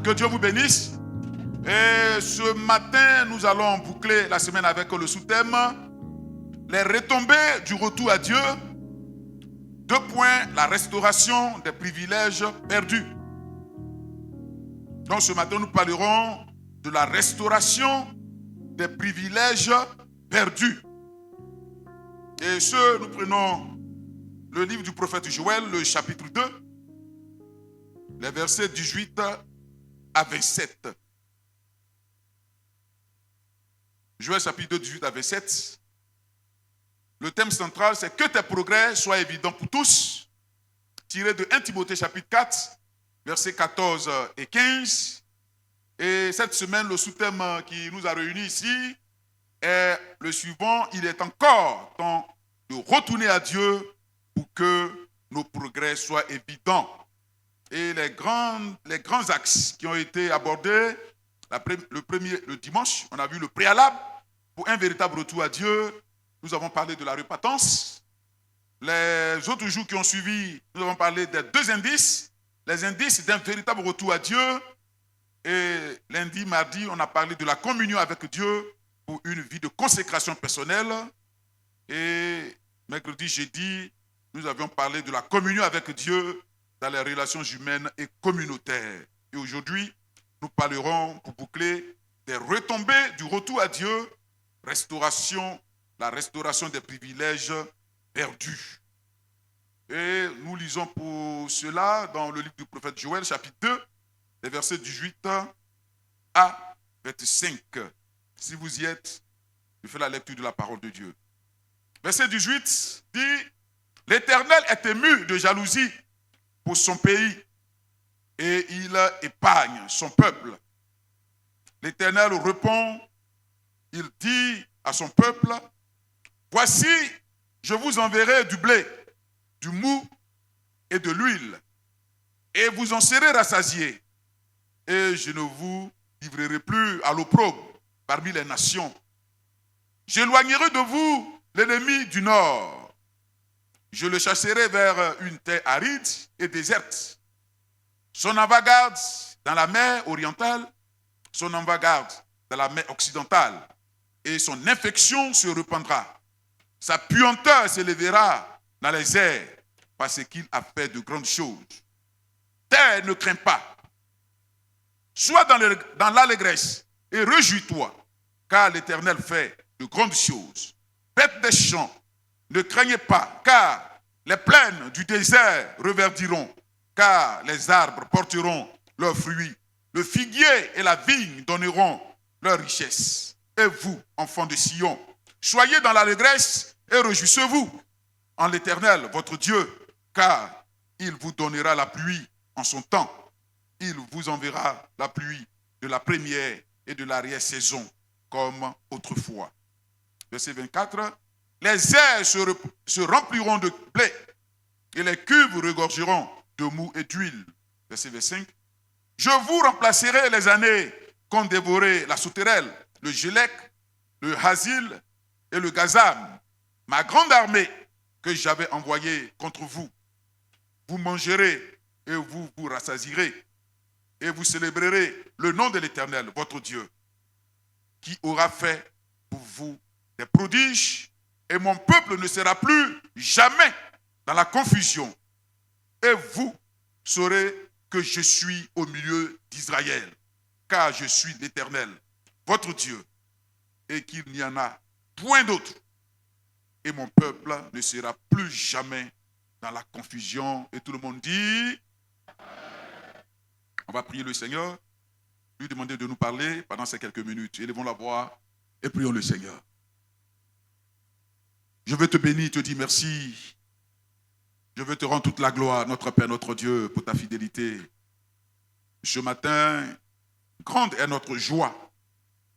Que Dieu vous bénisse. Et ce matin, nous allons boucler la semaine avec le sous-thème les retombées du retour à Dieu. 2 points, la restauration des privilèges perdus. Donc ce matin, nous parlerons de la restauration des privilèges perdus. Et nous prenons le livre du prophète Joël, le chapitre 2, les versets 18 à 27. Joël chapitre 2, 18 à 27. Le thème central, c'est que tes progrès soient évidents pour tous. Tiré de 1 Timothée chapitre 4, versets 14 et 15. Et cette semaine, le sous-thème qui nous a réunis ici est le suivant. Il est encore temps de retourner à Dieu pour que nos progrès soient évidents. Et les grands axes qui ont été abordés, le dimanche, on a vu le préalable pour un véritable retour à Dieu. Nous avons parlé de la repentance. Les autres jours qui ont suivi, nous avons parlé des 2 indices. Les indices d'un véritable retour à Dieu. Et lundi, mardi, on a parlé de la communion avec Dieu pour une vie de consécration personnelle. Et mercredi, jeudi, nous avions parlé de la communion avec Dieu dans les relations humaines et communautaires. Et aujourd'hui, nous parlerons, pour boucler, des retombées du retour à Dieu, la restauration des privilèges perdus. Et nous lisons pour cela dans le livre du prophète Joël, chapitre 2, les versets 18 à 25. Si vous y êtes, je fais la lecture de la parole de Dieu. Verset 18 dit « L'Éternel est ému de jalousie pour son pays et il épargne son peuple. L'Éternel répond, il dit à son peuple, voici, je vous enverrai du blé, du mou et de l'huile, et vous en serez rassasiés, et je ne vous livrerai plus à l'opprobre parmi les nations. J'éloignerai de vous l'ennemi du nord. Je le chasserai vers une terre aride et déserte. Son avant-garde dans la mer orientale, son avant-garde dans la mer occidentale, et son infection se répandra. Sa puanteur s'élèvera dans les airs, parce qu'il a fait de grandes choses. Terre, ne crains pas. Sois dans l'allégresse et réjouis-toi, car l'Éternel fait de grandes choses. Bêtes des champs, ne craignez pas, car les plaines du désert reverdiront, car les arbres porteront leurs fruits. Le figuier et la vigne donneront leur richesse. Et vous, enfants de Sion, soyez dans l'allégresse et réjouissez-vous en l'Éternel, votre Dieu, car il vous donnera la pluie en son temps. Il vous enverra la pluie de la première et de l'arrière-saison, comme autrefois. Verset 24. Les airs se rempliront de blé et les cuves regorgeront de mou et d'huile. Verset 25. Je vous remplacerai les années qu'ont dévoré la sauterelle, le gélec, le hasil et le gazam, ma grande armée que j'avais envoyée contre vous. Vous mangerez et vous vous rassasierez et vous célébrerez le nom de l'Éternel, votre Dieu, qui aura fait pour vous des prodiges, et mon peuple ne sera plus jamais dans la confusion. Et vous saurez que je suis au milieu d'Israël, car je suis l'Éternel, votre Dieu, et qu'il n'y en a point d'autre. Et mon peuple ne sera plus jamais dans la confusion. Et tout le monde dit, on va prier le Seigneur, lui demander de nous parler pendant ces quelques minutes. Élevons la voix et prions le Seigneur. Je veux te bénir, te dire merci. Je veux te rendre toute la gloire, notre Père, notre Dieu, pour ta fidélité. Ce matin, grande est notre joie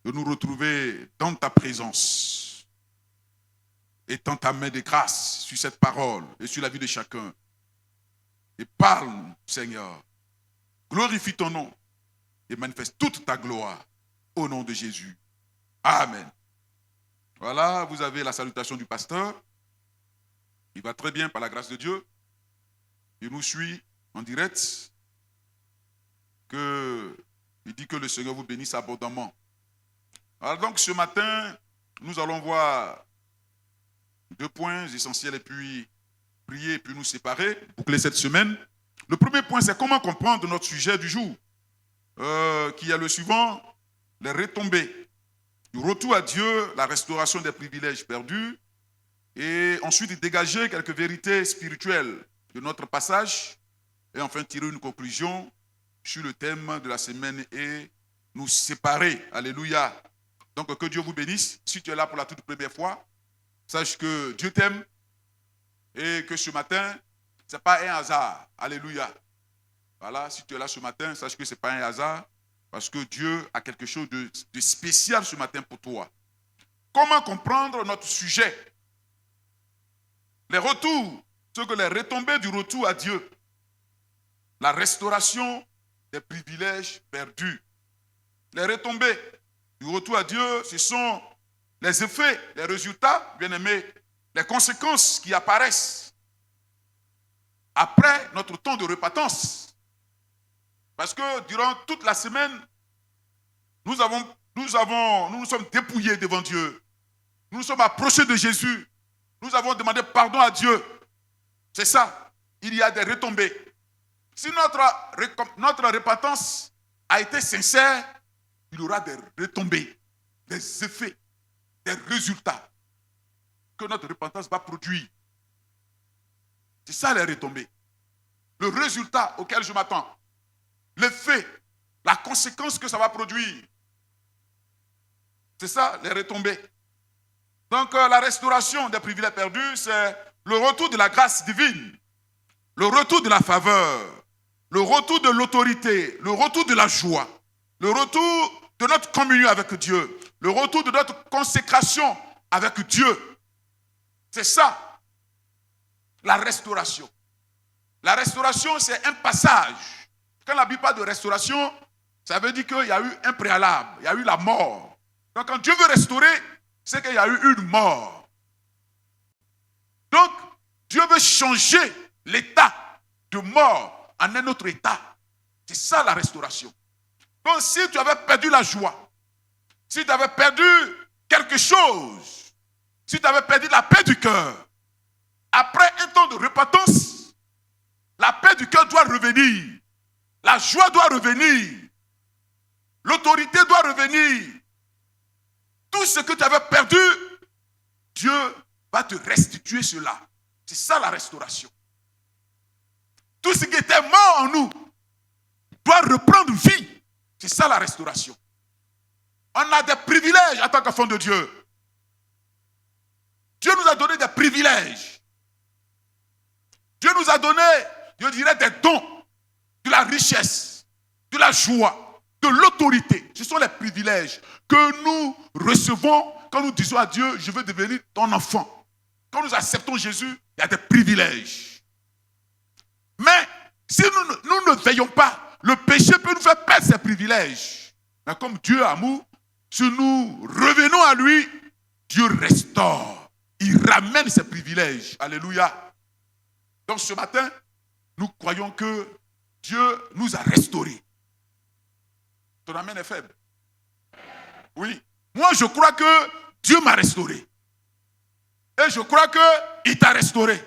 de nous retrouver dans ta présence. Étends ta main de grâce sur cette parole et sur la vie de chacun. Et parle, Seigneur. Glorifie ton nom et manifeste toute ta gloire au nom de Jésus. Amen. Voilà, vous avez la salutation du pasteur. Il va très bien par la grâce de Dieu. Il nous suit en direct. Que Il dit que le Seigneur vous bénisse abondamment. Alors donc ce matin, nous allons voir 2 points essentiels et puis prier et puis nous séparer, boucler cette semaine. Le premier point, c'est comment comprendre notre sujet du jour, qui est le suivant, les retombées, du retour à Dieu, la restauration des privilèges perdus, et ensuite dégager quelques vérités spirituelles de notre passage, et enfin tirer une conclusion sur le thème de la semaine et nous séparer. Alléluia. Donc que Dieu vous bénisse. Si tu es là pour la toute première fois, sache que Dieu t'aime et que ce matin, ce n'est pas un hasard. Alléluia. Voilà, si tu es là ce matin, sache que ce n'est pas un hasard parce que Dieu a quelque chose de spécial ce matin pour toi. Comment comprendre notre sujet? Les retours, ce que les retombées du retour à Dieu, la restauration des privilèges perdus. Les retombées du retour à Dieu, ce sont les effets, les résultats, bien aimés, les conséquences qui apparaissent après notre temps de repentance. Parce que durant toute la semaine, nous nous sommes dépouillés devant Dieu. Nous nous sommes approchés de Jésus. Nous avons demandé pardon à Dieu. C'est ça. Il y a des retombées. Si notre repentance a été sincère, il y aura des retombées, des effets, des résultats que notre repentance va produire. C'est ça les retombées. Le résultat auquel je m'attends, l'effet, la conséquence que ça va produire. C'est ça les retombées. Donc la restauration des privilèges perdus, c'est le retour de la grâce divine, le retour de la faveur, le retour de l'autorité, le retour de la joie, le retour de notre communion avec Dieu, le retour de notre consécration avec Dieu. C'est ça, la restauration. La restauration, c'est un passage. Quand la Bible parle de restauration, ça veut dire qu'il y a eu un préalable, il y a eu la mort. Donc quand Dieu veut restaurer, c'est qu'il y a eu une mort. Donc, Dieu veut changer l'état de mort en un autre état. C'est ça la restauration. Donc, si tu avais perdu la joie, si tu avais perdu quelque chose, si tu avais perdu la paix du cœur, après un temps de repentance, la paix du cœur doit revenir, la joie doit revenir, l'autorité doit revenir. Tout ce que tu avais perdu, Dieu va te restituer cela. C'est ça la restauration. Tout ce qui était mort en nous doit reprendre vie. C'est ça la restauration. On a des privilèges en tant qu'enfant de Dieu. Dieu nous a donné des privilèges. Dieu nous a donné, je dirais, des dons, de la richesse, de la joie, de l'autorité. Ce sont les privilèges que nous recevons quand nous disons à Dieu, je veux devenir ton enfant. Quand nous acceptons Jésus, il y a des privilèges. Mais si nous ne veillons pas, le péché peut nous faire perdre ces privilèges. Mais comme Dieu est amour, si nous revenons à lui, Dieu restaure. Il ramène ses privilèges. Alléluia. Donc ce matin, nous croyons que Dieu nous a restaurés. Ton amen est faible. Oui. Moi, je crois que Dieu m'a restauré. Et je crois qu'il t'a restauré.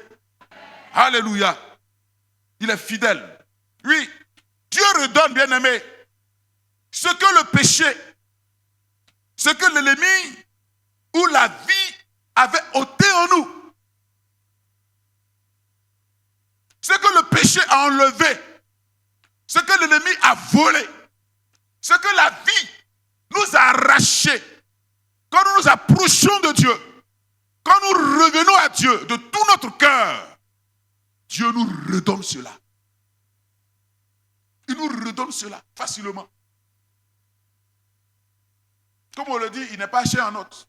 Alléluia. Il est fidèle. Oui. Dieu redonne, bien-aimé, ce que le péché, ce que l'ennemi ou la vie avait ôté en nous. Ce que le péché a enlevé. Ce que l'ennemi a volé. Ce que la vie nous a arraché. Quand nous nous approchons de Dieu, quand nous revenons à Dieu de tout notre cœur, Dieu nous redonne cela. Il nous redonne cela facilement. Comme on le dit, il n'est pas cher en autre.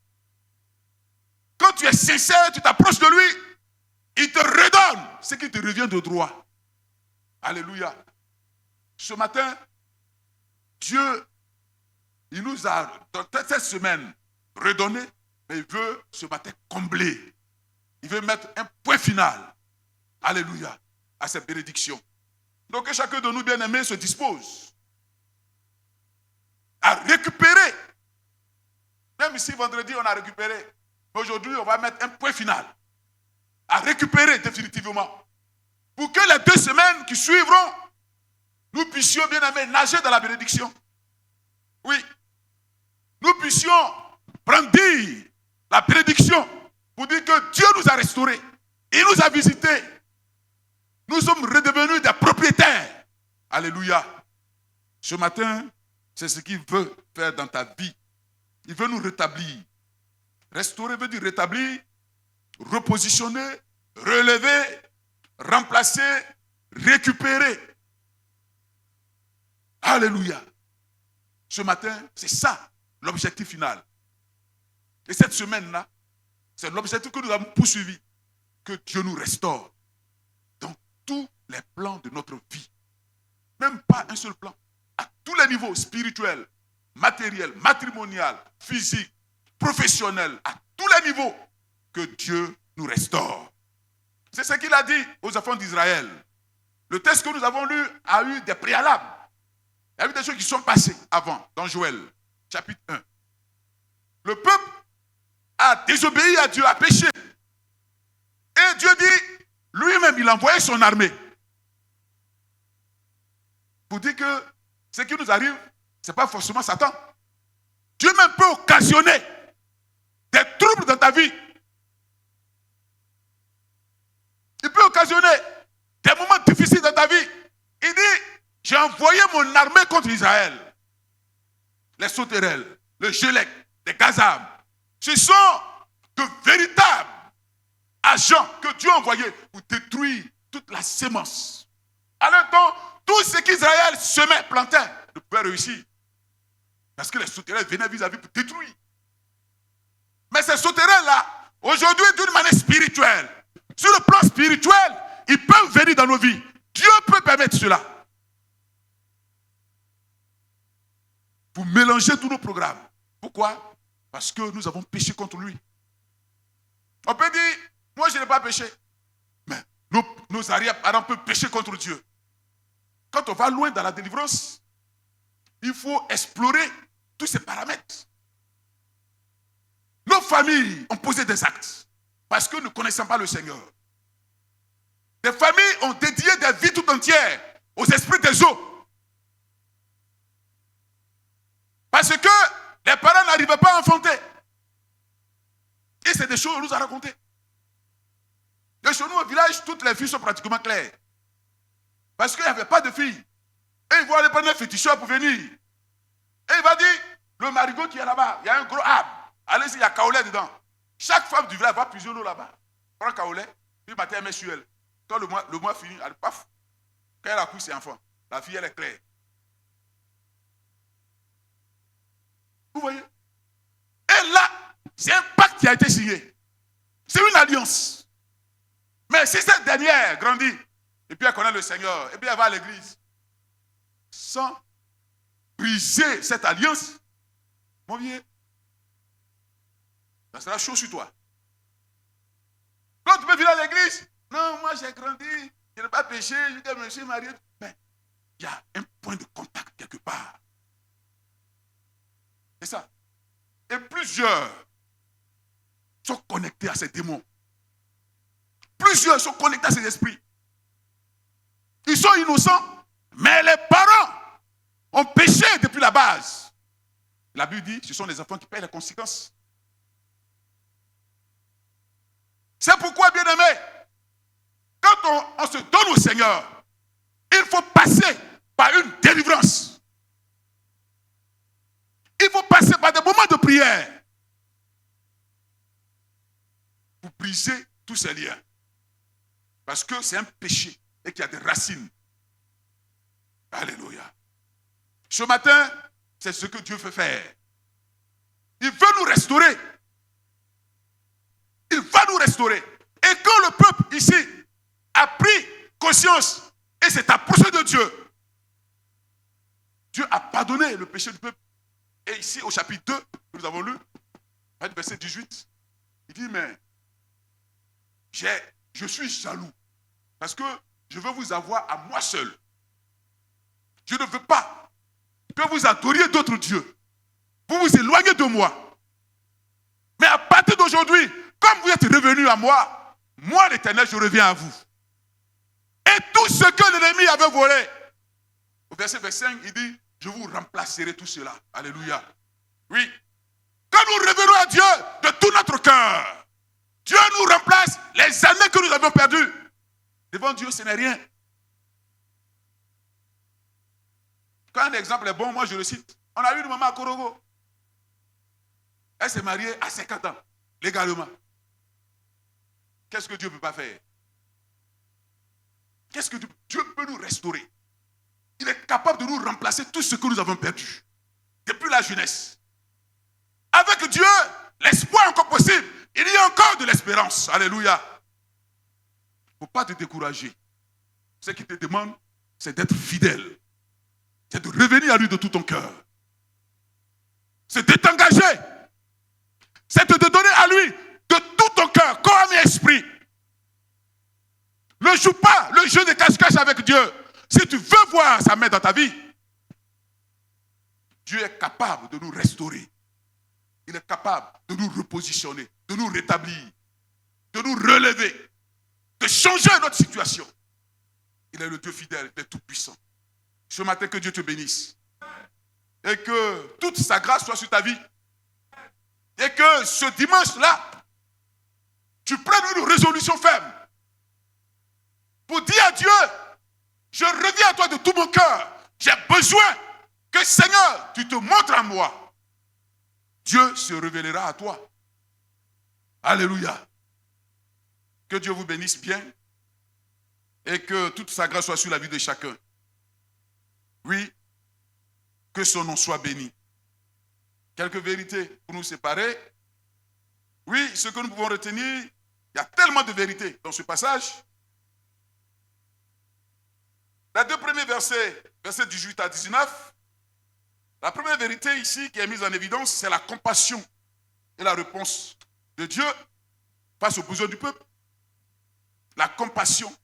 Quand tu es sincère, tu t'approches de lui, il te redonne ce qui te revient de droit. Alléluia. Ce matin, Dieu, il nous a, dans cette semaine, redonné, mais il veut ce matin combler. Il veut mettre un point final. Alléluia. À cette bénédiction. Donc que chacun de nous, bien-aimés, se dispose à récupérer. Même ici, vendredi, on a récupéré. Aujourd'hui, on va mettre un point final. À récupérer définitivement. Pour que les 2 semaines qui suivront, nous puissions, bien aimés, nager dans la bénédiction. Oui. Nous puissions brandir la bénédiction pour dire que Dieu nous a restaurés. Il nous a visités. Nous sommes redevenus des propriétaires. Alléluia. Ce matin, c'est ce qu'il veut faire dans ta vie. Il veut nous rétablir. Restaurer veut dire rétablir, repositionner, relever, remplacer, récupérer. Alléluia. Ce matin, c'est ça l'objectif final. Et cette semaine-là, c'est l'objectif que nous avons poursuivi. Que Dieu nous restaure dans tous les plans de notre vie. Même pas un seul plan. À tous les niveaux, spirituels, matériels, matrimonial, physique, professionnel, à tous les niveaux, que Dieu nous restaure. C'est ce qu'il a dit aux enfants d'Israël. Le texte que nous avons lu a eu des préalables. Il y a eu des choses qui sont passées avant, dans Joël, chapitre 1. Le peuple a désobéi à Dieu, a péché. Et Dieu dit, lui-même, il a envoyé son armée. Pour dire que ce qui nous arrive, ce n'est pas forcément Satan. Dieu même peut occasionner des troubles dans ta vie. Il peut occasionner des moments difficiles dans ta vie. Il dit, j'ai envoyé mon armée contre Israël. Les sauterelles, le Gélec, les Gazam. Ce sont de véritables agents que Dieu a envoyés pour détruire toute la sémence. Alors donc, tout ce qu'Israël semait, plantait, ne pouvait réussir. Parce que les sauterelles venaient vis-à-vis pour détruire. Mais ces sauterelles-là, aujourd'hui, d'une manière spirituelle, sur le plan spirituel, ils peuvent venir dans nos vies. Dieu peut permettre cela. Pour mélanger tous nos programmes. Pourquoi? Parce que nous avons péché contre lui. On peut dire, moi je n'ai pas péché. Mais nos arrière-parents peuvent pécher contre Dieu. Quand on va loin dans la délivrance, il faut explorer tous ces paramètres. Nos familles ont posé des actes parce que nous ne connaissons pas le Seigneur. Des familles ont dédié des vies tout entières aux esprits des eaux. Parce que les parents n'arrivaient pas à enfanter. Et c'est des choses qu'on nous a racontées. Et chez nous au village, toutes les filles sont pratiquement claires. Parce qu'il n'y avait pas de filles. Et ils vont aller prendre un féticheur pour venir. Et il va dire, le marigot qui est là-bas, il y a un gros arbre. Allez-y, il y a kaolé dedans. Chaque femme du village va puiser l'eau là-bas. Prends kaolé, puis matin elle met sur elle. Quand le mois finit, elle paf. Quand elle accouche ses enfants, la fille elle est claire. Vous voyez? Et là, c'est un pacte qui a été signé. C'est une alliance. Mais si cette dernière grandit, et puis elle connaît le Seigneur, et puis elle va à l'église, sans briser cette alliance, mon vieux, ça sera chaud sur toi. Quand tu peux venir à l'église, non, moi j'ai grandi, je n'ai pas péché, je me suis marié. Mais il y a un point de contact quelque part. C'est ça. Et plusieurs sont connectés à ces démons. Plusieurs sont connectés à ces esprits. Ils sont innocents, mais les parents ont péché depuis la base. La Bible dit, ce sont les enfants qui payent les conséquences. C'est pourquoi, bien-aimés, quand on se donne au Seigneur, il faut passer par une délivrance. Il faut passer par des moments de prière pour briser tous ces liens. Parce que c'est un péché et qu'il y a des racines. Alléluia. Ce matin, c'est ce que Dieu veut faire. Il veut nous restaurer. Il va nous restaurer. Et quand le peuple ici a pris conscience et s'est approché de Dieu, Dieu a pardonné le péché du peuple. Et ici, au chapitre 2, que nous avons lu, verset 18, il dit, mais je suis jaloux parce que je veux vous avoir à moi seul. Je ne veux pas que vous adoriez d'autres dieux. vous vous éloignez de moi. Mais à partir d'aujourd'hui, comme vous êtes revenus à moi, moi l'Éternel, je reviens à vous. Et tout ce que l'ennemi avait volé, au verset 25, il dit, je vous remplacerai tout cela. Alléluia. Oui. Quand nous revenons à Dieu de tout notre cœur, Dieu nous remplace les années que nous avons perdues. Devant Dieu, ce n'est rien. Quand un exemple est bon, moi je le cite. On a eu une maman à Korogo. Elle s'est mariée à 50 ans, légalement. Qu'est-ce que Dieu ne peut pas faire? Qu'est-ce que Dieu peut nous restaurer? Il est capable de nous remplacer tout ce que nous avons perdu depuis la jeunesse. Avec Dieu, l'espoir est encore possible. Il y a encore de l'espérance. Alléluia. Il ne faut pas te décourager. Ce qui te demande, c'est d'être fidèle. C'est de revenir à lui de tout ton cœur. C'est de t'engager. C'est de te donner à lui de tout ton cœur, corps et esprit. Ne joue pas le jeu de cache-cache avec Dieu. Si tu veux voir sa main dans ta vie, Dieu est capable de nous restaurer. Il est capable de nous repositionner, de nous rétablir, de nous relever, de changer notre situation. Il est le Dieu fidèle, il est tout puissant. Ce matin, que Dieu te bénisse. Et que toute sa grâce soit sur ta vie. Et que ce dimanche-là, tu prennes une résolution ferme pour dire à Dieu, je reviens à toi de tout mon cœur. J'ai besoin que, Seigneur, tu te montres à moi. Dieu se révélera à toi. Alléluia. Que Dieu vous bénisse bien et que toute sa grâce soit sur la vie de chacun. Oui, que son nom soit béni. Quelques vérités pour nous séparer. Oui, ce que nous pouvons retenir, il y a tellement de vérités dans ce passage. Les deux premiers versets, versets 18 à 19, la première vérité ici qui est mise en évidence, c'est la compassion et la réponse de Dieu face aux besoins du peuple. La compassion.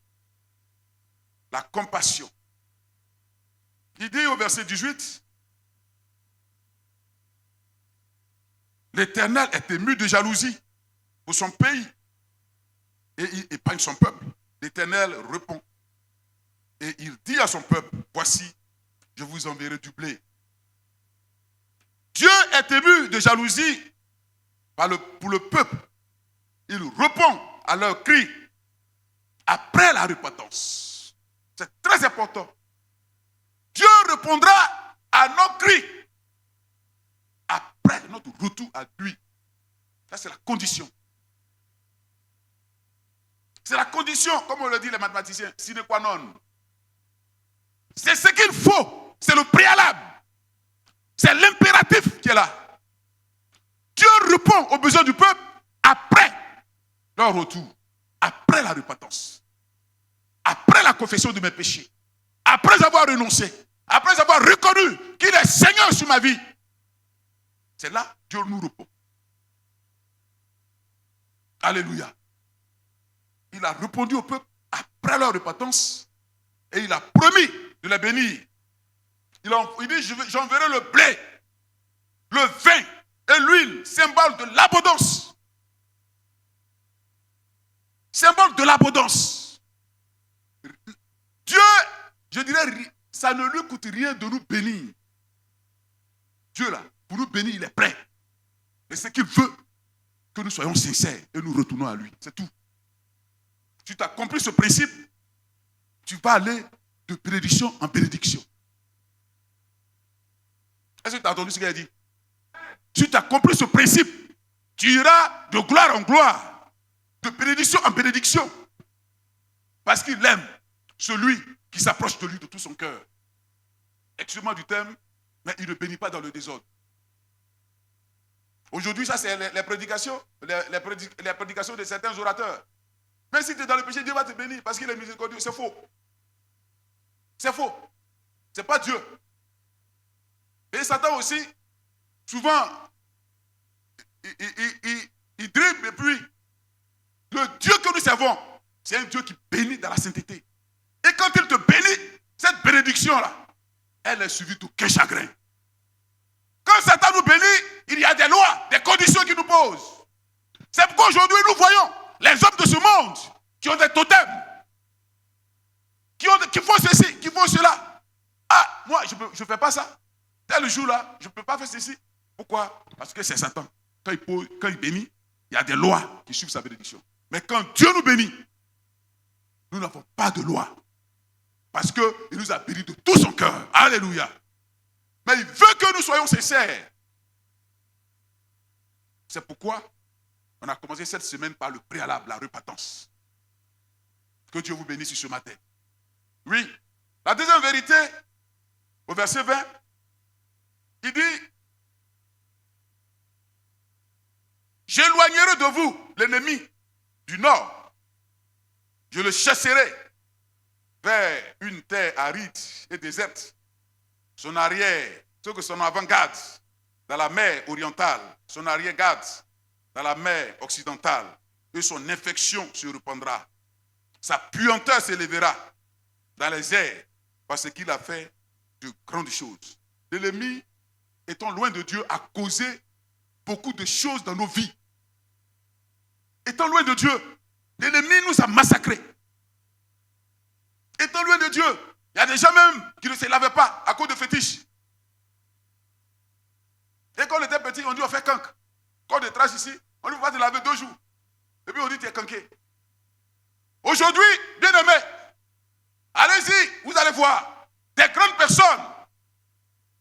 La compassion. Il dit au verset 18, l'Éternel est ému de jalousie pour son pays et il épargne son peuple. L'Éternel répond et il dit à son peuple, voici, je vous enverrai du blé. Dieu est ému de jalousie pour le peuple. Il répond à leurs cris après la repentance. C'est très important. Dieu répondra à nos cris après notre retour à lui. Ça, c'est la condition. C'est la condition, comme on le dit les mathématiciens, sine qua non. C'est ce qu'il faut. C'est le préalable. C'est l'impératif qui est là. Dieu répond aux besoins du peuple après leur retour, après la repentance, après la confession de mes péchés, après avoir renoncé, après avoir reconnu qu'il est Seigneur sur ma vie. C'est là que Dieu nous répond. Alléluia. Il a répondu au peuple après leur repentance et il a promis de les bénir. Il dit, j'enverrai le blé, le vin et l'huile, symbole de l'abondance. Symbole de l'abondance. Dieu, je dirais, ça ne lui coûte rien de nous bénir. Dieu là, pour nous bénir, il est prêt. Mais ce qu'il veut, que nous soyons sincères et nous retournons à lui. C'est tout. Si tu as compris ce principe, tu vas aller de bénédiction en bénédiction. Est-ce que tu as entendu ce qu'il a dit? Si tu as compris ce principe, tu iras de gloire en gloire, de bénédiction en bénédiction. Parce qu'il aime celui qui s'approche de lui de tout son cœur. Excuse-moi du terme, mais il ne bénit pas dans le désordre. Aujourd'hui, ça c'est les prédications, les prédications de certains orateurs. Mais si tu es dans le péché, Dieu va te bénir parce qu'il est miséricordieux. C'est faux. C'est faux. Ce n'est pas Dieu. Et Satan aussi, souvent, il dribble et puis, le Dieu que nous servons, c'est un Dieu qui bénit dans la sainteté. Et quand il te bénit, cette bénédiction-là, elle est suivie d'aucun chagrin. Quand Satan nous bénit, il y a des lois, des conditions qu'il nous pose. C'est pourquoi aujourd'hui nous voyons les hommes de ce monde qui ont des totems, qui font ceci, qui font cela. Ah, moi, je ne fais pas ça. Tel jour-là, je ne peux pas faire ceci. Pourquoi? Parce que c'est Satan. Quand il bénit, il y a des lois qui suivent sa bénédiction. Mais quand Dieu nous bénit, nous n'avons pas de loi. Parce qu'il nous a bénis de tout son cœur. Alléluia. Mais il veut que nous soyons sincères. C'est pourquoi on a commencé cette semaine par le préalable, la repentance. Que Dieu vous bénisse ce matin. Oui. La deuxième vérité, au verset 20, il dit, j'éloignerai de vous l'ennemi du nord. Je le chasserai vers une terre aride et déserte. Son arrière, son avant-garde dans la mer orientale, son arrière-garde dans la mer occidentale, et son infection se répandra. Sa puanteur s'élèvera dans les airs parce qu'il a fait de grandes choses. L'ennemi, étant loin de Dieu, a causé beaucoup de choses dans nos vies. Étant loin de Dieu, l'ennemi nous a massacrés. Étant loin de Dieu, il y a des gens même qui ne se lavaient pas à cause de fétiches. Et quand on était petit, on dit on fait cancre. Quand on est trash ici, on lui va te laver 2 jours. Et puis on dit tu es canqué. Aujourd'hui, bien aimé, allez-y, vous allez voir des grandes personnes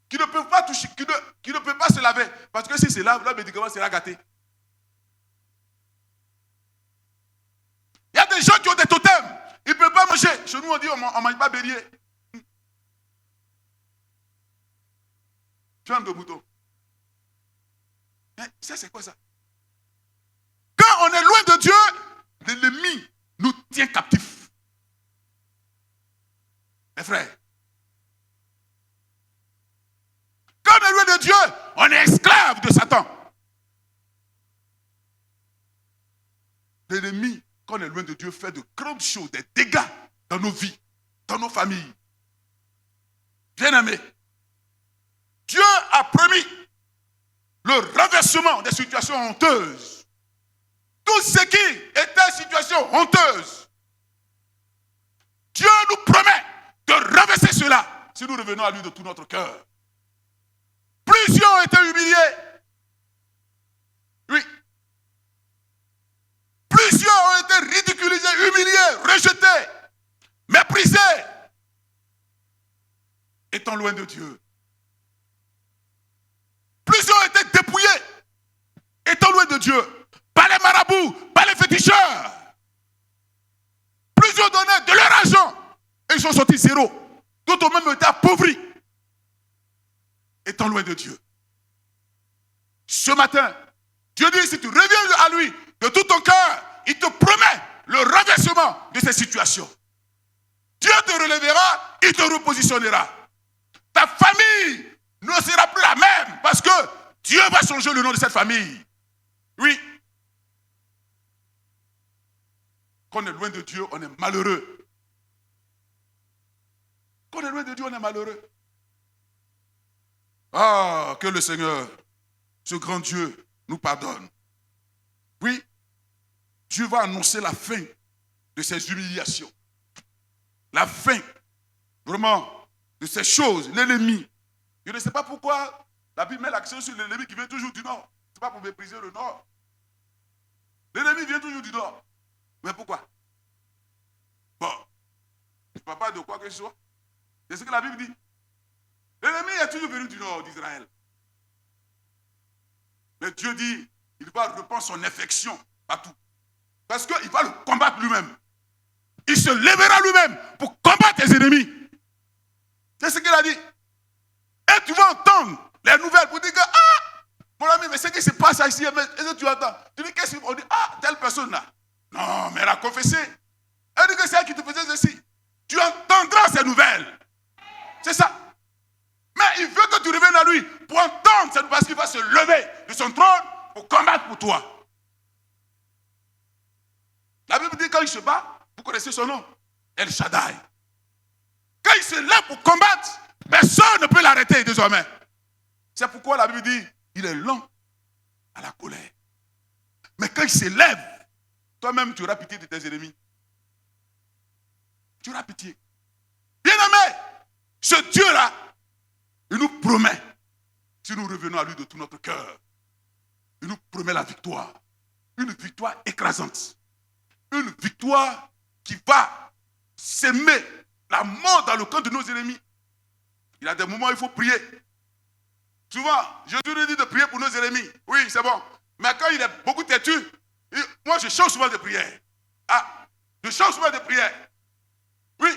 qui ne peuvent pas toucher, qui ne peuvent pas se laver. Parce que si se lavent, leur médicament sera gâté. Il y a des gens qui ont des totems. Ils ne peuvent pas manger. Chez nous, on dit on ne mange pas bélier. Viande de mouton. Mais ça, c'est quoi ça? Quand on est loin de Dieu, l'ennemi nous tient captifs. Mes frères. Quand on est loin de Dieu, on est esclave de Satan. L'ennemi, quand on est loin de Dieu, fait de grandes choses, des dégâts dans nos vies, dans nos familles. Bien-aimés, Dieu a promis le renversement des situations honteuses. Tout ce qui était situation honteuse, Dieu nous promet de renverser cela si nous revenons à lui de tout notre cœur. Plusieurs ont été humiliés. Oui. Plusieurs ont été ridiculisés, humiliés, rejetés, méprisés, étant loin de Dieu. Plusieurs ont été dépouillés, étant loin de Dieu, par les marabouts, par les féticheurs. Plusieurs donnaient de leur argent et ils sont sortis zéro. D'autres ont même été appauvris, étant loin de Dieu. Ce matin, Dieu dit, si tu reviens à lui de tout ton cœur, il te promet le renversement de ces situations. Dieu te relèvera, il te repositionnera. Ta famille ne sera plus la même parce que Dieu va changer le nom de cette famille. Oui. Quand on est loin de Dieu, on est malheureux. Quand on est loin de Dieu, on est malheureux. Ah, que le Seigneur, ce grand Dieu, nous pardonne. Oui, Dieu va annoncer la fin de ces humiliations. La fin, vraiment, de ces choses, l'ennemi. Je ne sais pas pourquoi la Bible met l'accent sur l'ennemi qui vient toujours du nord. Ce n'est pas pour mépriser le nord. L'ennemi vient toujours du nord. Mais pourquoi? Bon, je ne parle pas de quoi que ce soit. C'est ce que la Bible dit. L'ennemi est toujours venu du nord d'Israël. Mais Dieu dit, il va reprendre son infection partout. Parce qu'il va le combattre lui-même. Il se lèvera lui-même pour combattre tes ennemis. C'est ce qu'il a dit. Et tu vas entendre les nouvelles pour dire que, ah, mon ami, mais ce qui se passe ici, est-ce que tu entends? Tu dis, qu'est-ce qu'on dit? Ah, telle personne là. Non, mais elle a confessé. Elle dit que c'est elle qui te faisait ceci. Tu entendras ces nouvelles. C'est ça. Mais il veut que tu reviennes à lui pour entendre, c'est parce qu'il va se lever de son trône pour combattre pour toi. La Bible dit quand il se bat, vous connaissez son nom, El Shaddai. Quand il se lève pour combattre, personne ne peut l'arrêter désormais. C'est pourquoi la Bible dit, il est lent à la colère. Mais quand il s'élève, toi-même, tu auras pitié de tes ennemis. Tu auras pitié. Bien-aimé, ce Dieu-là, il nous promet, si nous revenons à lui de tout notre cœur, il nous promet la victoire. Une victoire écrasante. Une victoire qui va s'aimer la mort dans le cœur de nos ennemis. Il y a des moments où il faut prier. Souvent, Jésus nous dit de prier pour nos ennemis. Oui, c'est bon. Mais quand il est beaucoup têtu, moi je change souvent de prière. Ah, je change souvent de prière. Oui,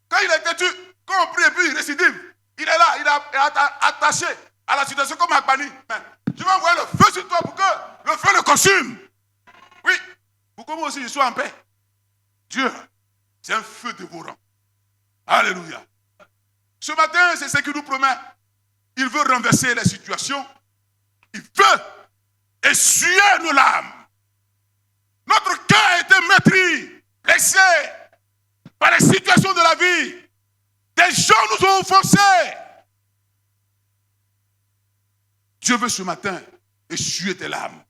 quand il est têtu, quand on prie et puis il récidive, il est là, il est attaché à la situation comme Akbani. Je vais envoyer le feu sur toi pour que le feu le consume. Oui, pour que moi aussi je sois en paix. Dieu, c'est un feu dévorant. Alléluia. Ce matin, c'est ce qu'il nous promet. Il veut renverser les situations. Il veut essuyer nos larmes. Notre cœur a été meurtri, blessé par les situations de la vie. Des gens nous ont offensés. Dieu veut ce matin essuyer tes larmes.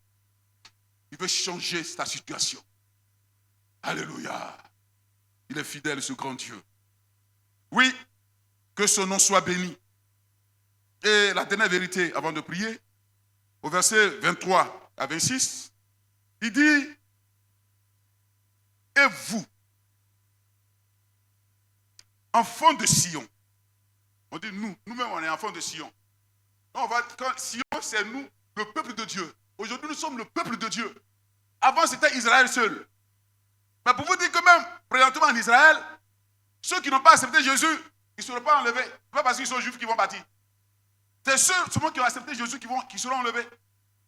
Il veut changer ta situation. Alléluia. Il est fidèle, ce grand Dieu. Oui, que son nom soit béni. Et la dernière vérité, avant de prier, au verset 23 à 26, il dit, et vous, enfants de Sion, on dit nous-mêmes on est enfants de Sion. Sion, c'est nous, le peuple de Dieu. Aujourd'hui, nous sommes le peuple de Dieu. Avant, c'était Israël seul. Mais pour vous dire que même, présentement en Israël, ceux qui n'ont pas accepté Jésus, ils ne seront pas enlevés. Ce n'est pas parce qu'ils sont juifs qu'ils vont partir. C'est ceux seulement qui ont accepté Jésus qui seront enlevés.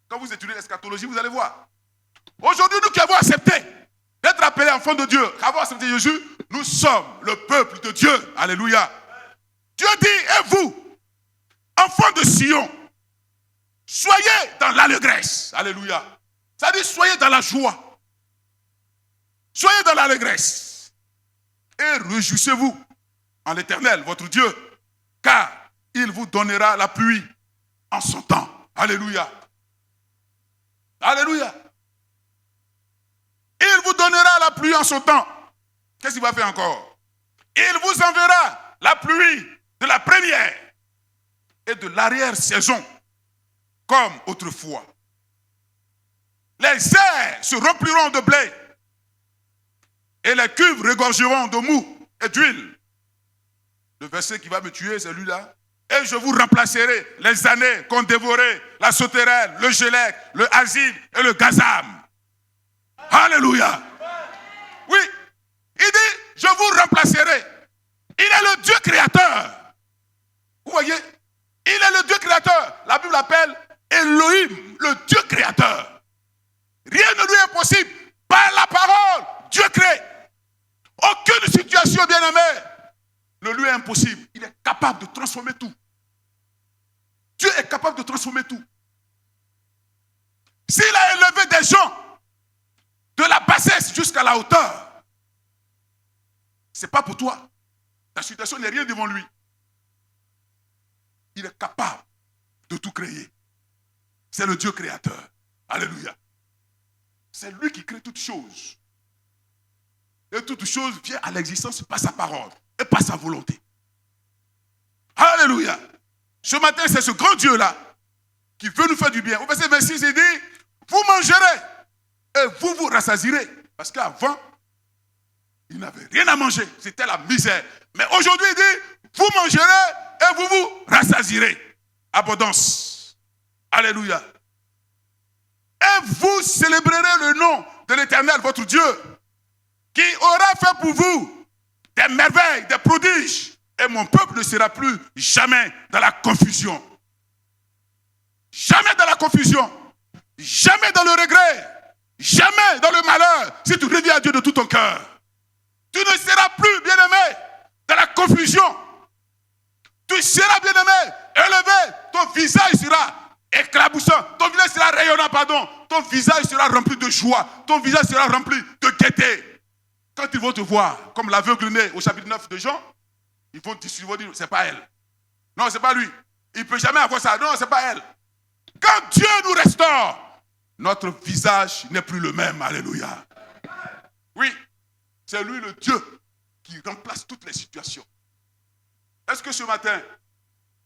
Quand vous étudiez l'eschatologie, vous allez voir. Aujourd'hui, nous qui avons accepté d'être appelés enfants de Dieu, qui avons accepté Jésus, nous sommes le peuple de Dieu. Alléluia. Dieu dit, et vous, enfants de Sion, soyez dans l'allégresse. Alléluia. Ça dit, soyez dans la joie. Soyez dans l'allégresse. Et réjouissez-vous en l'Éternel, votre Dieu, car il vous donnera la pluie en son temps. Alléluia. Alléluia. Il vous donnera la pluie en son temps. Qu'est-ce qu'il va faire encore? Il vous enverra la pluie de la première et de l'arrière-saison, comme autrefois. Les airs se rempliront de blé et les cuves regorgeront de mou et d'huile. Le verset qui va me tuer, c'est celui-là. Et je vous remplacerai les années qu'ont dévoré la sauterelle, le gélec, le asile et le gazam. Alléluia. Oui, il dit, je vous remplacerai. Il est le Dieu créateur. Vous voyez, il est le Dieu créateur. La Bible l'appelle Elohim, le Dieu créateur. Rien ne lui est impossible. Par la parole, Dieu crée. Aucune situation, bien-aimée, ne lui est impossible. Il est capable de transformer tout. Dieu est capable de transformer tout. S'il a élevé des gens de la bassesse jusqu'à la hauteur, ce n'est pas pour toi. Ta situation n'est rien devant lui. Il est capable de tout créer. C'est le Dieu créateur. Alléluia. C'est lui qui crée toutes choses. Et toute chose vient à l'existence par sa parole et par sa volonté. Alléluia. Ce matin, c'est ce grand Dieu-là qui veut nous faire du bien. Au verset 26, il dit, vous mangerez et vous vous rassasierez. Parce qu'avant, il n'avait rien à manger. C'était la misère. Mais aujourd'hui, il dit, vous mangerez et vous vous rassasierez. Abondance. Alléluia. Et vous célébrerez le nom de l'Éternel, votre Dieu, qui aura fait pour vous des merveilles, des prodiges. Et mon peuple ne sera plus jamais dans la confusion. Jamais dans la confusion. Jamais dans le regret. Jamais dans le malheur. Si tu reviens à Dieu de tout ton cœur. Tu ne seras plus, bien-aimé, dans la confusion. Tu seras, bien-aimé, élevé. Ton visage sera éclaboussant. Ton visage sera rayonnant, pardon. Ton visage sera rempli de joie. Ton visage sera rempli de gaieté. Quand ils vont te voir, comme l'aveugle né au chapitre 9 de Jean, ils vont dire, c'est pas elle. Non, c'est pas lui. il ne peut jamais avoir ça. Non, ce n'est pas elle. Quand Dieu nous restaure, notre visage n'est plus le même. Alléluia. Oui, c'est lui le Dieu qui remplace toutes les situations. Est-ce que ce matin,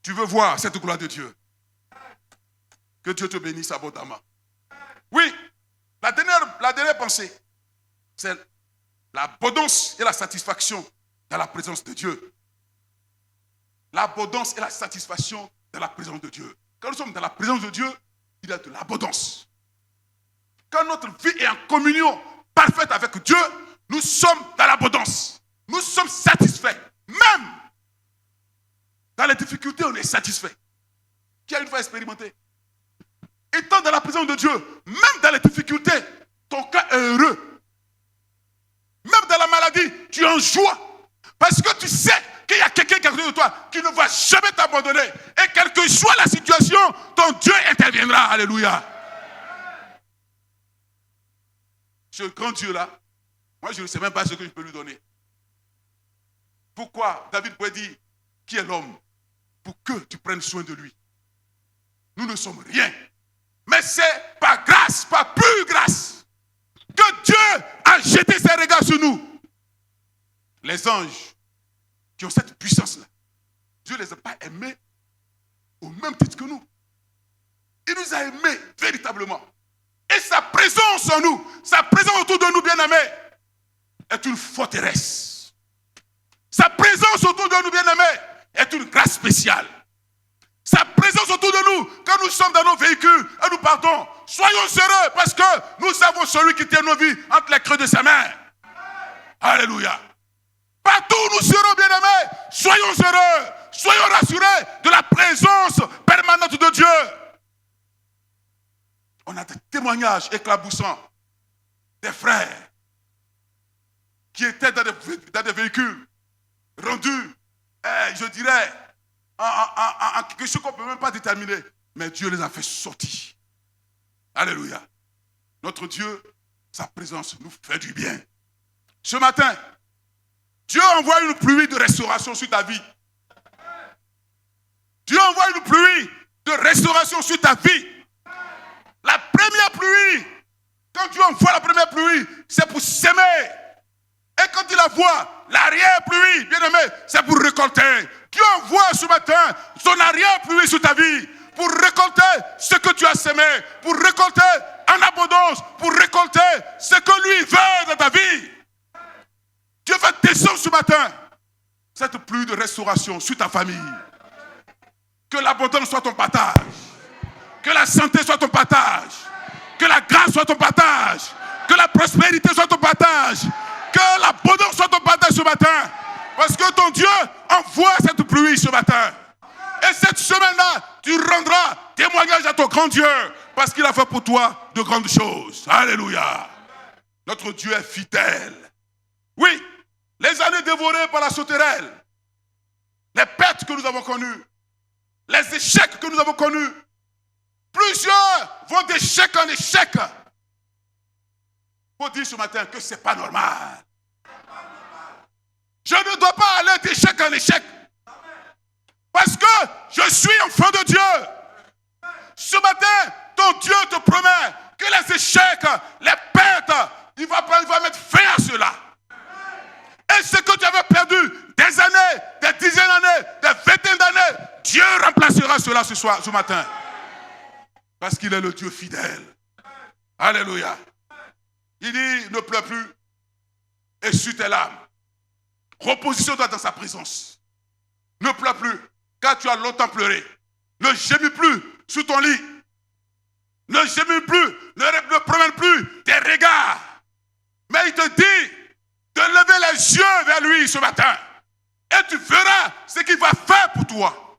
tu veux voir cette gloire de Dieu? Que Dieu te bénisse abondamment. Oui, la dernière pensée, c'est l'abondance et la satisfaction dans la présence de Dieu. L'abondance et la satisfaction dans la présence de Dieu. Quand nous sommes dans la présence de Dieu, il y a de l'abondance. Quand notre vie est en communion parfaite avec Dieu, nous sommes dans l'abondance. Nous sommes satisfaits. Même dans les difficultés, on est satisfait. Qui a une fois expérimenté? Étant dans la présence de Dieu, même dans les difficultés, ton cœur est heureux. Même dans la maladie, tu es en joie. Parce que tu sais qu'il y a quelqu'un qui est à côté de toi qui ne va jamais t'abandonner. Et quelle que soit la situation, ton Dieu interviendra. Alléluia. Ce grand Dieu-là, moi je ne sais même pas ce que je peux lui donner. Pourquoi David pourrait dire, qui est l'homme pour que tu prennes soin de lui? Nous ne sommes rien. Mais c'est par grâce, par pure grâce, que Dieu a jeté ses regards sur nous. Les anges qui ont cette puissance-là, Dieu ne les a pas aimés au même titre que nous. Il nous a aimés véritablement. Et sa présence en nous, sa présence autour de nous, bien-aimés, est une forteresse. Sa présence autour de nous, bien-aimés, est une grâce spéciale. Sa présence autour de nous, quand nous sommes dans nos véhicules et nous partons, soyons heureux parce que nous avons celui qui tient nos vies entre les creux de sa main. Alléluia. Partout où nous serons, bien-aimés, soyons heureux, soyons rassurés de la présence permanente de Dieu. On a des témoignages éclaboussants des frères qui étaient dans des véhicules rendus, je dirais, en quelque chose qu'on ne peut même pas déterminer. Mais Dieu les a fait sortir. Alléluia. Notre Dieu, sa présence nous fait du bien. Ce matin, Dieu envoie une pluie de restauration sur ta vie. Dieu envoie une pluie de restauration sur ta vie. La première pluie, quand Dieu envoie la première pluie, c'est pour s'aimer. Et quand il envoie l'arrière-pluie, bien aimé, c'est pour récolter. Dieu envoie ce matin son arrière-pluie sur ta vie pour récolter ce que tu as semé, pour récolter en abondance, pour récolter ce que lui veut dans ta vie. Dieu va descendre ce matin cette pluie de restauration sur ta famille. Que l'abondance soit ton partage. Que la santé soit ton partage. Que la grâce soit ton partage. Que la prospérité soit ton partage. Que l'abondance soit ton partage ce matin. Parce que ton Dieu envoie cette pluie ce matin. Et cette semaine-là, tu rendras témoignage à ton grand Dieu. Parce qu'il a fait pour toi de grandes choses. Alléluia. Notre Dieu est fidèle. Oui, les années dévorées par la sauterelle, les pertes que nous avons connues, les échecs que nous avons connus, plusieurs vont d'échec en échec. Il faut dire ce matin que ce n'est pas normal. Je ne dois pas aller d'échec en échec. Parce que je suis enfant de Dieu. Ce matin, ton Dieu te promet que les échecs, les pertes, il va mettre fin à cela. Et ce que tu avais perdu des années, des dizaines d'années, des vingtaines d'années, Dieu remplacera cela ce matin. Parce qu'il est le Dieu fidèle. Alléluia. Il dit, ne pleure plus. Essuie tes larmes. Repositionne-toi dans sa présence. Ne pleure plus, car tu as longtemps pleuré. Ne gémis plus sous ton lit. Ne gémis plus, ne promène plus tes regards. Mais il te dit de lever les yeux vers lui ce matin. Et tu verras ce qu'il va faire pour toi.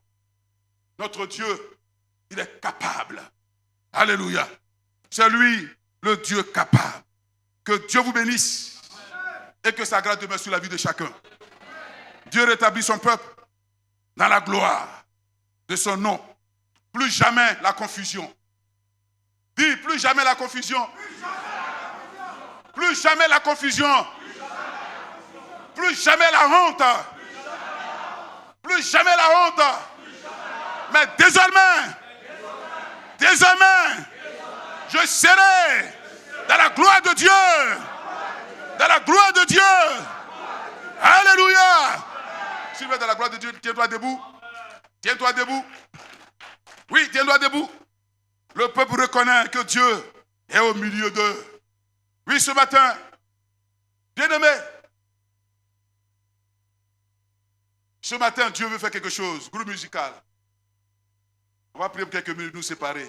Notre Dieu, il est capable. Alléluia. C'est lui, le Dieu capable. Que Dieu vous bénisse. Et que sa grâce demeure sur la vie de chacun. Dieu rétablit son peuple dans la gloire de son nom. Plus jamais la confusion. Dis, plus jamais la confusion. Plus jamais la confusion. Plus jamais la honte. Plus jamais la honte. Mais désormais, je serai dans la gloire de Dieu. Dans la gloire de Dieu. Alléluia. Si tu es dans la gloire de Dieu, tiens-toi debout. Tiens-toi debout. Oui, tiens-toi debout. Le peuple reconnaît que Dieu est au milieu d'eux. Oui, ce matin, bien-aimé, ce matin, Dieu veut faire quelque chose. Groupe musical. On va prier pour quelques minutes, nous séparer.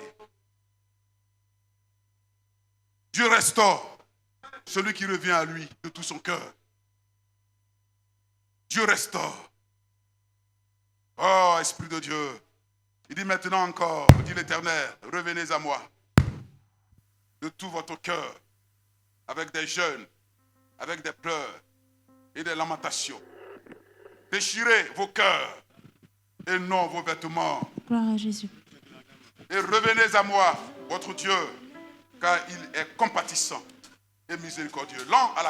Dieu restaure celui qui revient à lui de tout son cœur. Dieu restaure. Oh, Esprit de Dieu. Il dit maintenant encore, dit l'Éternel, revenez à moi de tout votre cœur, avec des jeûnes, avec des pleurs et des lamentations. Déchirez vos cœurs et non vos vêtements. Gloire à Jésus. Et revenez à moi, votre Dieu, car il est compatissant et miséricordieux, lent à la